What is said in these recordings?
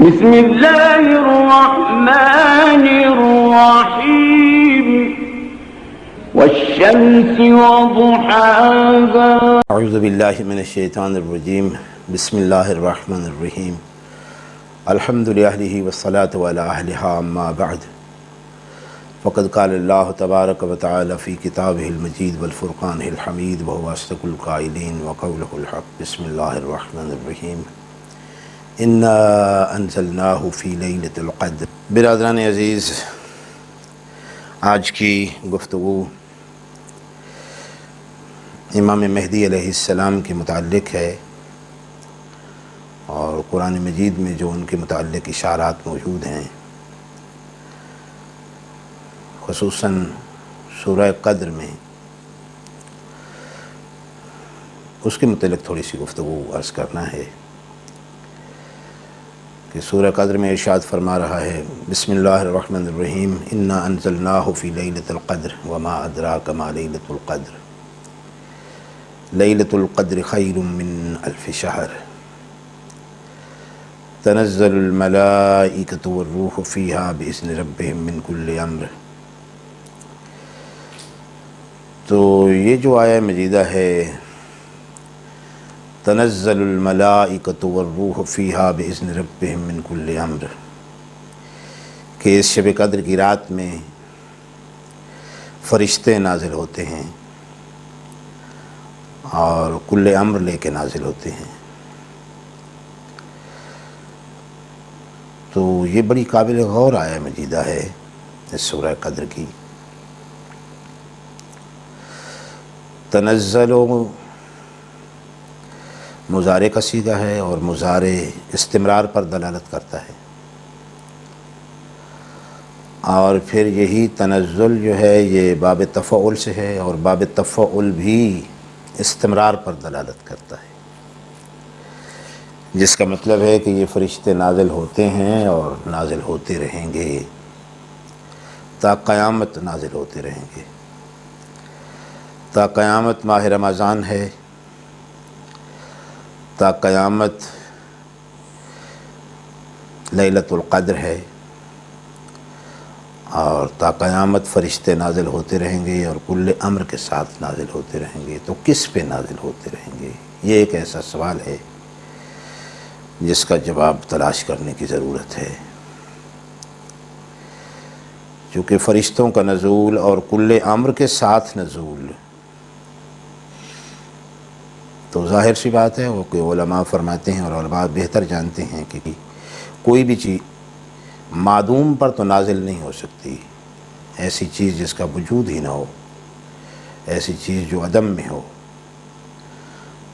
بسم اللہ الرحمن الرحیم والشمس وضحاها اعوذ باللہ من الشیطان الرجیم بسم اللہ الرحمن الرحیم الحمد للہ والصلاة علی اہلہا اما بعد فقد قال اللہ تبارک و تعالی فی کتابہ المجید والفرقان الحمید وهو اصدق القائلین وقولہ الحق بسم اللہ الرحمن الرحیم انا انزلناہ فی لیلۃ القدر۔ برادران عزیز، آج کی گفتگو امام مہدی علیہ السلام کے متعلق ہے، اور قرآن مجید میں جو ان کے متعلق اشارات موجود ہیں، خصوصاً سورہ قدر میں، اس کے متعلق تھوڑی سی گفتگو عرض کرنا ہے کہ سورہ قدر میں ارشاد فرما رہا ہے، بسم اللہ الرحمن الرحیم انا انزلناہ فی لیلۃ القدر وما ادراک ما لیلۃ القدر لیلۃ القدر خیر من الف شہر تنزل الملائکۃ والروح فیہا بإذن ربہم من کل امر۔ تو یہ جو آیہ مجیدہ ہے، تنزل الملائکۃ والروح فیہا بإذن ربہم من کل امر، کہ اس شب قدر کی رات میں فرشتے نازل ہوتے ہیں اور کل امر لے کے نازل ہوتے ہیں۔ تو یہ بڑی قابل غور آیہ مجیدہ ہے اس سورہ قدر کی۔ تنزل مضارع کا صیغہ ہے، اور مضارع استمرار پر دلالت کرتا ہے، اور پھر یہی تنزل جو ہے یہ باب تفعل سے ہے، اور باب تفعل بھی استمرار پر دلالت کرتا ہے، جس کا مطلب ہے کہ یہ فرشتے نازل ہوتے ہیں اور نازل ہوتے رہیں گے، تا قیامت نازل ہوتے رہیں گے، تا قیامت ماہ رمضان ہے، تا قیامت لیلۃ القدر ہے، اور تا قیامت فرشتے نازل ہوتے رہیں گے اور کل امر کے ساتھ نازل ہوتے رہیں گے۔ تو کس پہ نازل ہوتے رہیں گے؟ یہ ایک ایسا سوال ہے جس کا جواب تلاش کرنے کی ضرورت ہے، چونکہ فرشتوں کا نزول اور کل امر کے ساتھ نزول تو ظاہر سی بات ہے، وہ کہ علماء فرماتے ہیں، اور علماء بہتر جانتے ہیں کہ کوئی بھی چیز معدوم پر تو نازل نہیں ہو سکتی، ایسی چیز جس کا وجود ہی نہ ہو، ایسی چیز جو عدم میں ہو،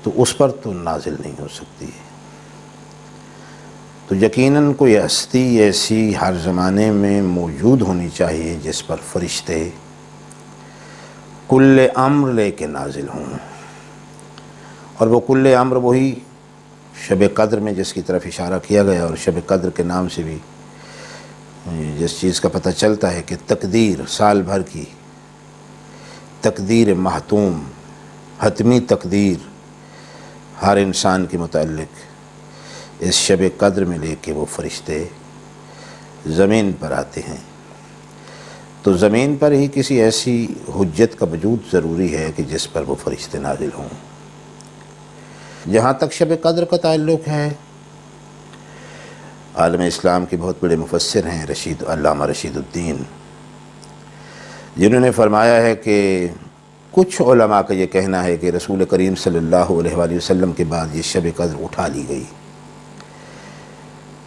تو اس پر تو نازل نہیں ہو سکتی۔ تو یقیناً کوئی ہستی ایسی ہر زمانے میں موجود ہونی چاہیے جس پر فرشتے کل امر لے کے نازل ہوں، اور وہ کل امر وہی شب قدر میں جس کی طرف اشارہ کیا گیا، اور شب قدر کے نام سے بھی جس چیز کا پتہ چلتا ہے کہ تقدیر، سال بھر کی تقدیر محتوم، حتمی تقدیر ہر انسان کے متعلق اس شب قدر میں لے کے وہ فرشتے زمین پر آتے ہیں۔ تو زمین پر ہی کسی ایسی حجت کا وجود ضروری ہے کہ جس پر وہ فرشتے نازل ہوں۔ جہاں تک شب قدر کا تعلق ہے، عالم اسلام کے بہت بڑے مفسر ہیں علامہ رشید الدین، جنہوں نے فرمایا ہے کہ کچھ علماء کا یہ کہنا ہے کہ رسول کریم صلی اللہ علیہ وآلہ وسلم کے بعد یہ شب قدر اٹھا لی گئی،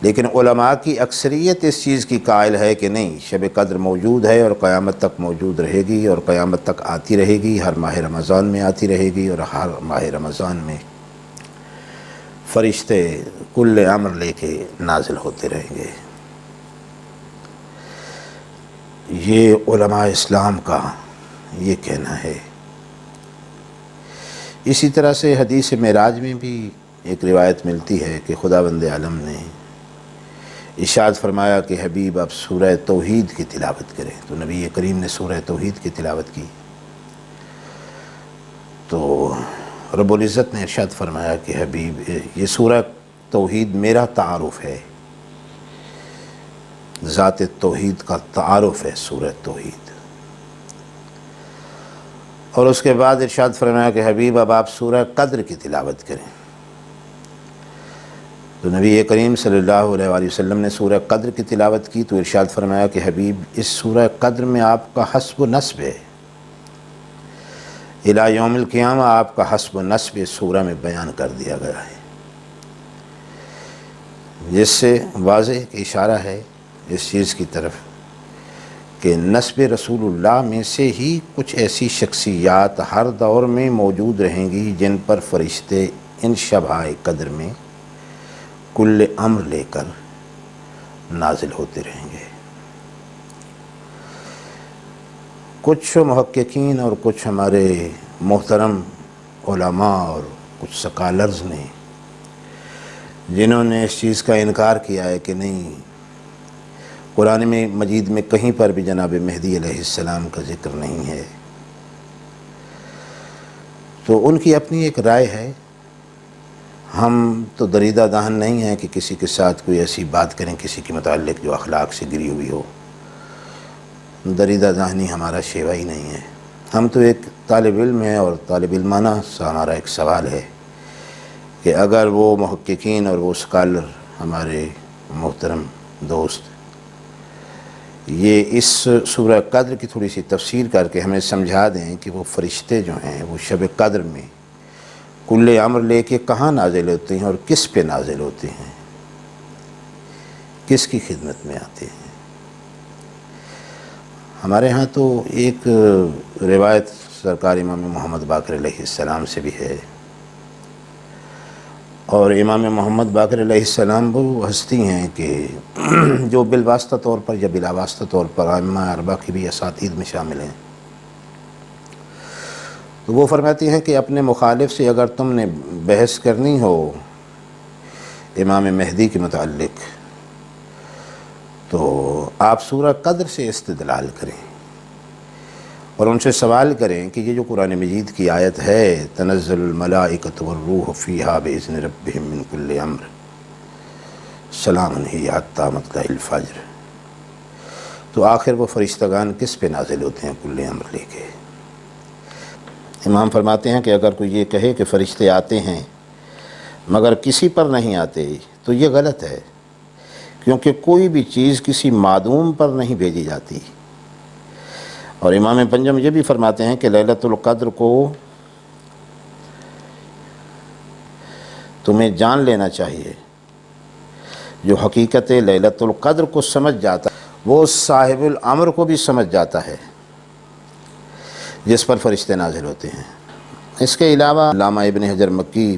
لیکن علماء کی اکثریت اس چیز کی قائل ہے کہ نہیں، شب قدر موجود ہے اور قیامت تک موجود رہے گی، اور قیامت تک آتی رہے گی، ہر ماہ رمضان میں آتی رہے گی، اور ہر ماہ رمضان میں فرشتے کل امر لے کے نازل ہوتے رہیں گے۔ یہ علماء اسلام کا یہ کہنا ہے۔ اسی طرح سے حدیث معراج میں بھی ایک روایت ملتی ہے کہ خداوند عالم نے ارشاد فرمایا کہ حبیب آپ سورہ توحید کی تلاوت کریں، تو نبی کریم نے سورہ توحید کی تلاوت کی، تو رب العزت نے ارشاد فرمایا کہ حبیب یہ سورہ توحید میرا تعارف ہے، ذات توحید کا تعارف ہے سورہ توحید۔ اور اس کے بعد ارشاد فرمایا کہ حبیب اب آپ سورہ قدر کی تلاوت کریں۔ تو نبی کریم صلی اللہ علیہ وآلہ وسلم نے سورہ قدر کی تلاوت کی تو ارشاد فرمایا کہ حبیب اس سورہ قدر میں آپ کا حسب و نصب ہے، الی یوم القیامہ آپ کا حسب و نصب اس سورہ میں بیان کر دیا گیا ہے، جس سے واضح ایک اشارہ ہے اس چیز کی طرف کہ نسب رسول اللہ میں سے ہی کچھ ایسی شخصیات ہر دور میں موجود رہیں گی جن پر فرشتے ان شبہ قدر میں کل امر لے کر نازل ہوتے رہیں گے۔ کچھ محققین اور کچھ ہمارے محترم علماء اور کچھ سکالرز نے جنہوں نے اس چیز کا انکار کیا ہے کہ نہیں قرآن میں مجید میں کہیں پر بھی جناب مہدی علیہ السلام کا ذکر نہیں ہے، تو ان کی اپنی ایک رائے ہے۔ ہم تو دریدہ دہن نہیں ہیں کہ کسی کے ساتھ کوئی ایسی بات کریں کسی کے متعلق جو اخلاق سے گری ہوئی ہو، دریدہ دہنی ہمارا شیوا ہی نہیں ہے۔ ہم تو ایک طالب علم ہیں اور طالب علمانہ سا ہمارا ایک سوال ہے کہ اگر وہ محققین اور وہ اسکالر ہمارے محترم دوست یہ اس سورہ قدر کی تھوڑی سی تفسیر کر کے ہمیں سمجھا دیں کہ وہ فرشتے جو ہیں وہ شب قدر میں کل امر لے کے کہاں نازل ہوتے ہیں اور کس پہ نازل ہوتے ہیں، کس کی خدمت میں آتے ہیں۔ ہمارے ہاں تو ایک روایت سرکار امام محمد باقر علیہ السلام سے بھی ہے، اور امام محمد باقر علیہ السلام وہ ہستی ہیں کہ جو بالواسطہ طور پر یا بلا واسطہ طور پر ائمہ اربعہ کی بھی اساتید میں شامل ہیں۔ تو وہ فرماتی ہیں کہ اپنے مخالف سے اگر تم نے بحث کرنی ہو امام مہدی کے متعلق تو آپ سورہ قدر سے استدلال کریں اور ان سے سوال کریں کہ یہ جو قرآن مجید کی آیت ہے تنزل الملائکۃ والروح فیہا بإذن ربہم من کل امر سلام ہی حتی مطلع الفجر، تو آخر وہ فرشتگان کس پہ نازل ہوتے ہیں کل امر لے کے۔ امام فرماتے ہیں کہ اگر کوئی یہ کہے کہ فرشتے آتے ہیں مگر کسی پر نہیں آتے تو یہ غلط ہے، کیونکہ کوئی بھی چیز کسی معدوم پر نہیں بھیجی جاتی۔ اور امام پنجم یہ بھی فرماتے ہیں کہ لیلۃ القدر کو تمہیں جان لینا چاہیے، جو حقیقت لیلۃ القدر کو سمجھ جاتا ہے وہ صاحب الامر کو بھی سمجھ جاتا ہے جس پر فرشتے نازل ہوتے ہیں۔ اس کے علاوہ علامہ ابن حجر مکی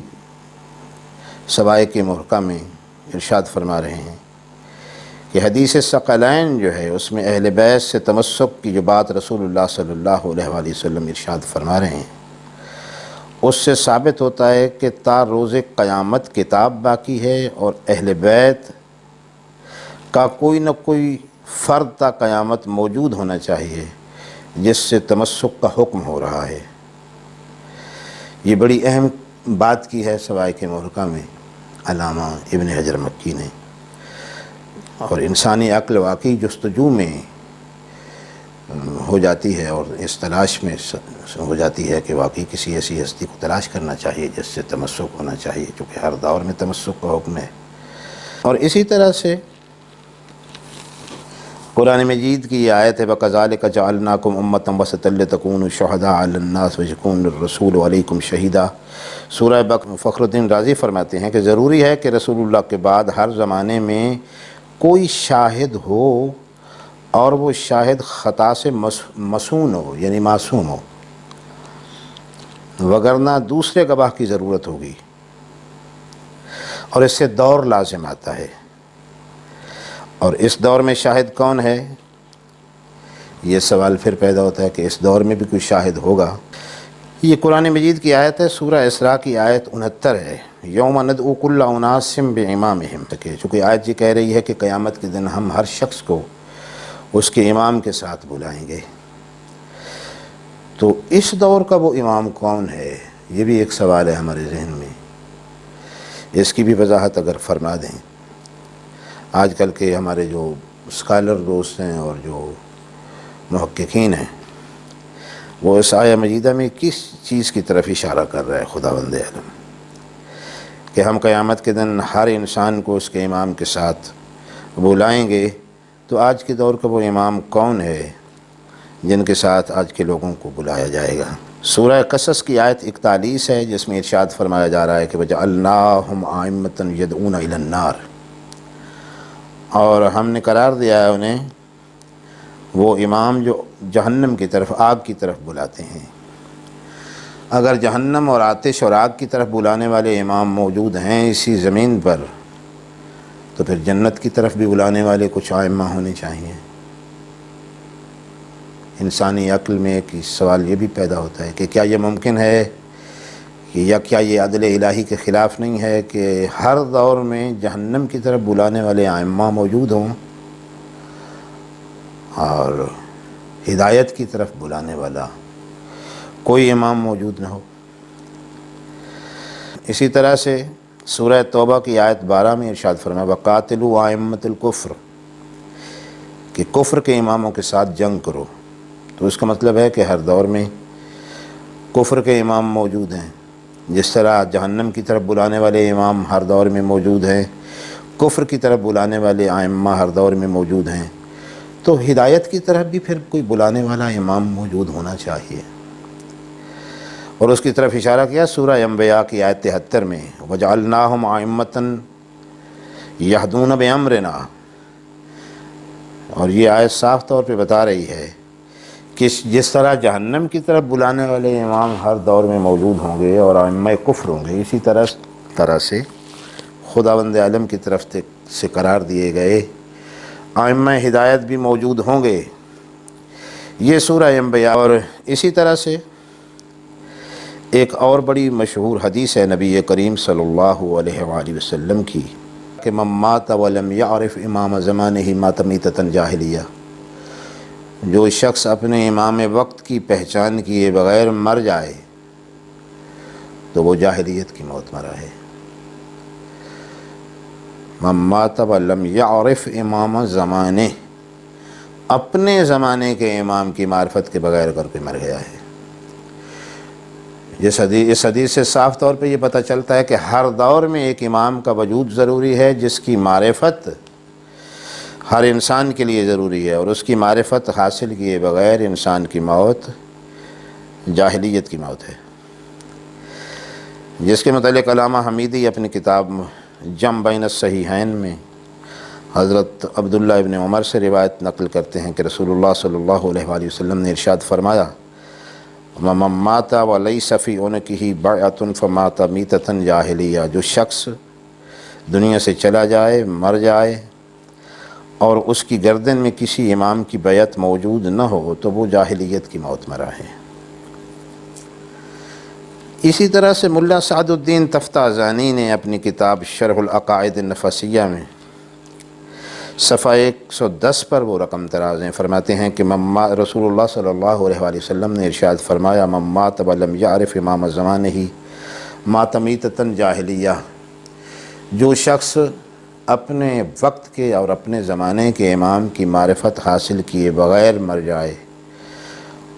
سوائق محکمہ میں ارشاد فرما رہے ہیں کہ حدیث ثقلین جو ہے اس میں اہل بیت سے تمسک کی جو بات رسول اللہ صلی اللہ علیہ وآلہ وسلم ارشاد فرما رہے ہیں اس سے ثابت ہوتا ہے کہ تا روز قیامت کتاب باقی ہے اور اہل بیت کا کوئی نہ کوئی فرد تا قیامت موجود ہونا چاہیے جس سے تمسک کا حکم ہو رہا ہے۔ یہ بڑی اہم بات کی ہے سوائق محکمہ میں علامہ ابن حجر مکی نے، اور انسانی عقل واقعی جستجو میں ہو جاتی ہے اور اس تلاش میں ہو جاتی ہے کہ واقعی کسی ایسی ہستی کو تلاش کرنا چاہیے جس سے تمسک ہونا چاہیے، چونکہ ہر دور میں تمسک کا حکم ہے۔ اور اسی طرح سے قرآن مجید کی یہ آیت ہے وَكَذَلِكَ جَعَلْنَاكُمْ أُمَّةً وَسَطًا لِتَكُونُوا شُهَدَاءَ عَلَى النَّاسِ وَيَكُونَ الرَّسُولُ عَلَيْكُمْ شَهِيدًا۔ سورہ بقرہ فخر الدین رازی فرماتے ہیں کہ ضروری ہے کہ رسول اللہ کے بعد ہر زمانے میں کوئی شاہد ہو اور وہ شاہد خطا سے مسون ہو یعنی معصوم ہو، وگرنہ دوسرے گواہ کی ضرورت ہوگی، اور اس سے دور لازم آتا ہے۔ اور اس دور میں شاہد کون ہے؟ یہ سوال پھر پیدا ہوتا ہے کہ اس دور میں بھی کوئی شاہد ہوگا۔ یہ قرآن مجید کی آیت ہے، سورہ اسراء کی آیت 69 ہے، یوم ندعو کل اناس بامامہم، چونکہ آیت یہ کہہ رہی ہے کہ قیامت کے دن ہم ہر شخص کو اس کے امام کے ساتھ بلائیں گے۔ تو اس دور کا وہ امام کون ہے؟ یہ بھی ایک سوال ہے ہمارے ذہن میں، اس کی بھی وضاحت اگر فرما دیں۔ آج کل کے ہمارے جو اسکالر دوست ہیں اور جو محققین ہیں، وہ اس آیہ مجیدہ میں کس چیز کی طرف اشارہ کر رہا ہے خداوند عالم، کہ ہم قیامت کے دن ہر انسان کو اس کے امام کے ساتھ بلائیں گے، تو آج کے دور کا وہ امام کون ہے جن کے ساتھ آج کے لوگوں کو بلایا جائے گا؟ سورہ قصص کی آیت 41 ہے، جس میں ارشاد فرمایا جا رہا ہے کہ وَجَعَلْنَاهُمْ أَئِمَّةً يَدْعُونَ إِلَى النَّارِ، اور ہم نے قرار دیا ہے انہیں وہ امام جو جہنم کی طرف، آگ کی طرف بلاتے ہیں۔ اگر جہنم اور آتش اور آگ کی طرف بلانے والے امام موجود ہیں اسی زمین پر، تو پھر جنت کی طرف بھی بلانے والے کچھ ائمہ ہونے چاہیے۔ انسانی عقل میں ایک سوال یہ بھی پیدا ہوتا ہے کہ کیا یہ ممکن ہے کہ یا کیا یہ عدل الہی کے خلاف نہیں ہے کہ ہر دور میں جہنم کی طرف بلانے والے ائمہ موجود ہوں اور ہدایت کی طرف بلانے والا کوئی امام موجود نہ ہو؟ اسی طرح سے سورہ توبہ کی آیت 12 میں ارشاد فرمایا وَقَاتِلُوا أَئِمَّةَ الْكُفْرِ، کہ کفر کے اماموں کے ساتھ جنگ کرو۔ تو اس کا مطلب ہے کہ ہر دور میں کفر کے امام موجود ہیں، جس طرح جہنم کی طرف بلانے والے امام ہر دور میں موجود ہیں، کفر کی طرف بلانے والے ائمہ ہر دور میں موجود ہیں، تو ہدایت کی طرف بھی پھر کوئی بلانے والا امام موجود ہونا چاہیے۔ اور اس کی طرف اشارہ کیا سورہ انبیاء کی آیت 73 میں وَجَعَلْنَاهُمْ أَئِمَّةً يَهْدُونَ بِأَمْرِنَا، اور یہ آیت صاف طور پہ بتا رہی ہے کہ جس طرح جہنم کی طرف بلانے والے امام ہر دور میں موجود ہوں گے اور ائمہ کفر ہوں گے، اسی طرح سے خداوند عالم کی طرف سے قرار دیے گئے ائمہ ہدایت بھی موجود ہوں گے۔ یہ سورہ انبیاء۔ اور اسی طرح سے ایک اور بڑی مشہور حدیث ہے نبی کریم صلی اللہ علیہ وآلہ وسلم کی کہ من مات ولم يعرف امام زمانہ مات میتۃ جاہلیہ، جو شخص اپنے امام وقت کی پہچان کیے بغیر مر جائے تو وہ جاہلیت کی موت مرا ہے۔ من مات ولم يعرف امام زمانہ، اپنے زمانے کے امام کی معرفت کے بغیر کر کے مر گیا ہے۔ اس حدیث سے صاف طور پہ یہ پتہ چلتا ہے کہ ہر دور میں ایک امام کا وجود ضروری ہے جس کی معرفت ہر انسان کے لیے ضروری ہے، اور اس کی معرفت حاصل کیے بغیر انسان کی موت جاہلیت کی موت ہے، جس کے متعلق علامہ حمیدی اپنی کتاب جمع بین الصحیحین میں حضرت عبداللہ ابن عمر سے روایت نقل کرتے ہیں کہ رسول اللہ صلی اللہ علیہ وآلہ وسلم نے ارشاد فرمایا وَمَن مَّاتَ وَلَيْسَ فِي عُنُقِهِ بَيْعَةٌ فَمَاتَ مِيتَةً جَاهِلِيَّةً، جو شخص دنیا سے چلا جائے، مر جائے اور اس کی گردن میں کسی امام کی بیعت موجود نہ ہو تو وہ جاہلیت کی موت مرا ہے۔ اسی طرح سے ملا سعد الدین تفتازانی نے اپنی کتاب شرح العقائد النفسیہ میں صفحہ 110 پر وہ رقم ترازیں فرماتے ہیں کہ رسول اللہ صلی اللہ علیہ وآلہ وسلم نے ارشاد فرمایا من مات ولم يعرف امام زمانہ مات میتۃ جاہلیہ، جو شخص اپنے وقت کے اور اپنے زمانے کے امام کی معرفت حاصل کیے بغیر مر جائے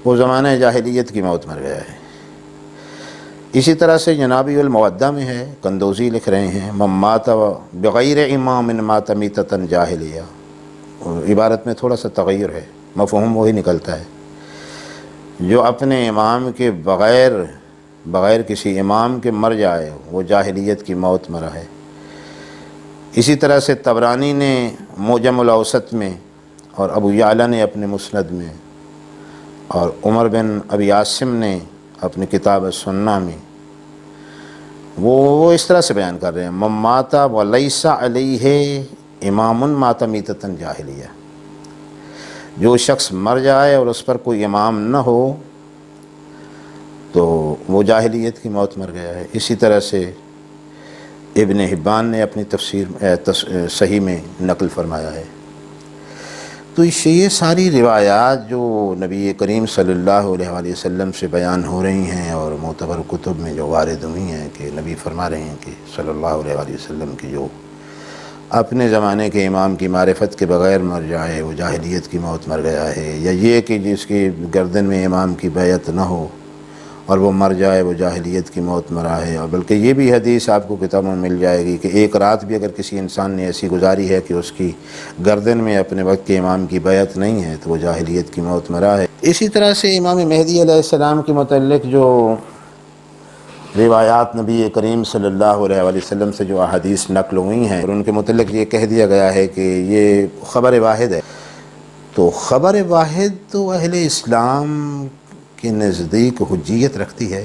وہ زمانہ جاہلیت کی موت مر گیا ہے۔ اسی طرح سے جنابی المودہ میں ہے، قندوزی لکھ رہے ہیں من مات بغیر امام مات میتۃ جاہلیہ، عبارت میں تھوڑا سا تغیر ہے، مفہوم وہی نکلتا ہے، جو اپنے امام کے بغیر کسی امام کے مر جائے وہ جاہلیت کی موت مرا ہے۔ اسی طرح سے طبرانی نے معجم الاوسط میں اور ابو یعلا نے اپنے مسند میں اور عمر بن ابی عاصم نے اپنی کتاب السنہ میں وہ اس طرح سے بیان کر رہے ہیں من مات ولیس علیہ امام مات میتۃ جاہلیہ، جو شخص مر جائے اور اس پر کوئی امام نہ ہو تو وہ جاہلیت کی موت مر گیا ہے۔ اسی طرح سے ابن حبان نے اپنی تفسیر صحیح میں نقل فرمایا ہے۔ تو یہ ساری روایات جو نبی کریم صلی اللہ علیہ وآلہ وسلم سے بیان ہو رہی ہیں اور معتبر کتب میں جو وارد ہوئی ہیں کہ نبی فرما رہے ہیں کہ صلی اللہ علیہ وآلہ وسلم کی جو اپنے زمانے کے امام کی معرفت کے بغیر مر جائے وہ جاہلیت کی موت مر گیا ہے، یا یہ کہ جس کی گردن میں امام کی بیعت نہ ہو اور وہ مر جائے وہ جاہلیت کی موت مرا ہے۔ اور بلکہ یہ بھی حدیث آپ کو کتابوں میں مل جائے گی کہ ایک رات بھی اگر کسی انسان نے ایسی گزاری ہے کہ اس کی گردن میں اپنے وقت کے امام کی بیعت نہیں ہے تو وہ جاہلیت کی موت مرا ہے۔ اسی طرح سے امام مہدی علیہ السلام کے متعلق جو روایات نبی کریم صلی اللہ علیہ وآلہ وسلم سے جو احادیث نقل ہوئی ہیں اور ان کے متعلق یہ کہہ دیا گیا ہے کہ یہ خبر واحد ہے، تو خبر واحد تو اہل اسلام کے نزدیک حجیت رکھتی ہے۔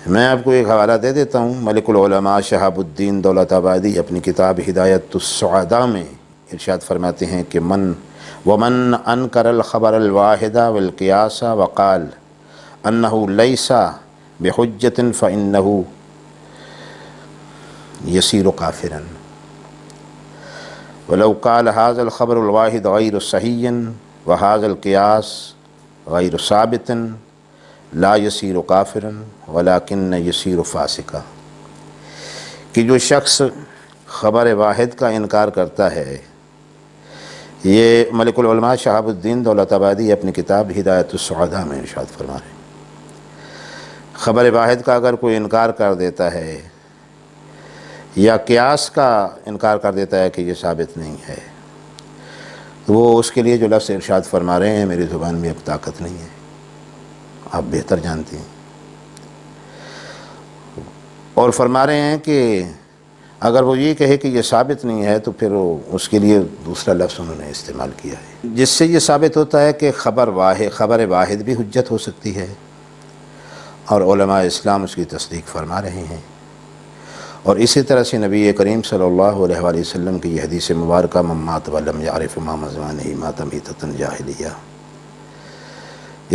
میں آپ کو ایک حوالہ دے دیتا ہوں، ملک العلماء شہاب الدین دولت آبادی اپنی کتاب ہدایت السعداء میں ارشاد فرماتے ہیں کہ ومن انکر الخبر الواحد والقیاس وقال انه ليس بحجة فإنه يصير كافرا ولو قال هذا الخبر الواحد غير صحيح وهذا القياس غير ثابت لا يصير كافرا ولكن يصير فاسقا، کہ جو شخص خبر واحد کا انکار کرتا ہے، یہ ملک العلماء شہاب الدین دولت آبادی اپنی کتاب ہدایت السعداء میں ارشاد فرما رہے ہیں، خبر واحد کا اگر کوئی انکار کر دیتا ہے یا قیاس کا انکار کر دیتا ہے کہ یہ ثابت نہیں ہے، تو وہ اس کے لیے جو لفظ ارشاد فرما رہے ہیں میری زبان میں اب طاقت نہیں ہے، آپ بہتر جانتے ہیں، اور فرما رہے ہیں کہ اگر وہ یہ کہے کہ یہ ثابت نہیں ہے تو پھر اس کے لیے دوسرا لفظ انہوں نے استعمال کیا ہے، جس سے یہ ثابت ہوتا ہے کہ خبر واحد بھی حجت ہو سکتی ہے اور علماء اسلام اس کی تصدیق فرما رہے ہیں۔ اور اسی طرح سے نبی کریم صلی اللہ علیہ وآلہ وسلم کی یہ حدیث مبارکہ من مات ولم یعرف ما مزمانہ مات میتۃ جاہلیہ،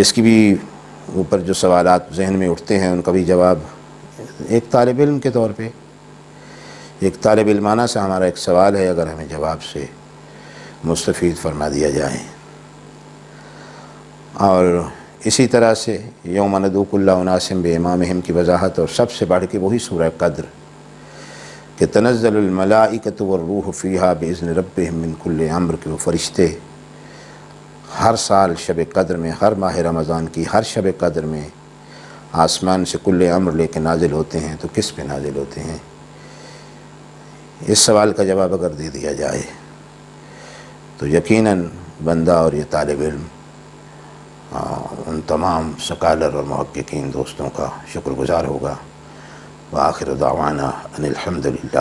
اس کی بھی اوپر جو سوالات ذہن میں اٹھتے ہیں ان کا بھی جواب ایک طالب علم کے طور پہ، ایک طالب علمانہ سے ہمارا ایک سوال ہے، اگر ہمیں جواب سے مستفید فرما دیا جائے۔ اور اسی طرح سے یوم ندعو کل اناس بامامہم کی وضاحت، اور سب سے بڑھ کے وہی سورہ قدر کہ تنزل الملائکۃ والروح فیہا باذن ربہم من کل امر، کہ وہ فرشتے ہر سال شب قدر میں، ہر ماہ رمضان کی ہر شب قدر میں آسمان سے کل امر لے کے نازل ہوتے ہیں، تو کس پہ نازل ہوتے ہیں؟ اس سوال کا جواب اگر دے دیا جائے تو یقیناً بندہ اور یہ طالب علم ان تمام سکالر اور محققین دوستوں کا شکر گزار ہوگا۔ وآخر دعوانا ان الحمدللہ۔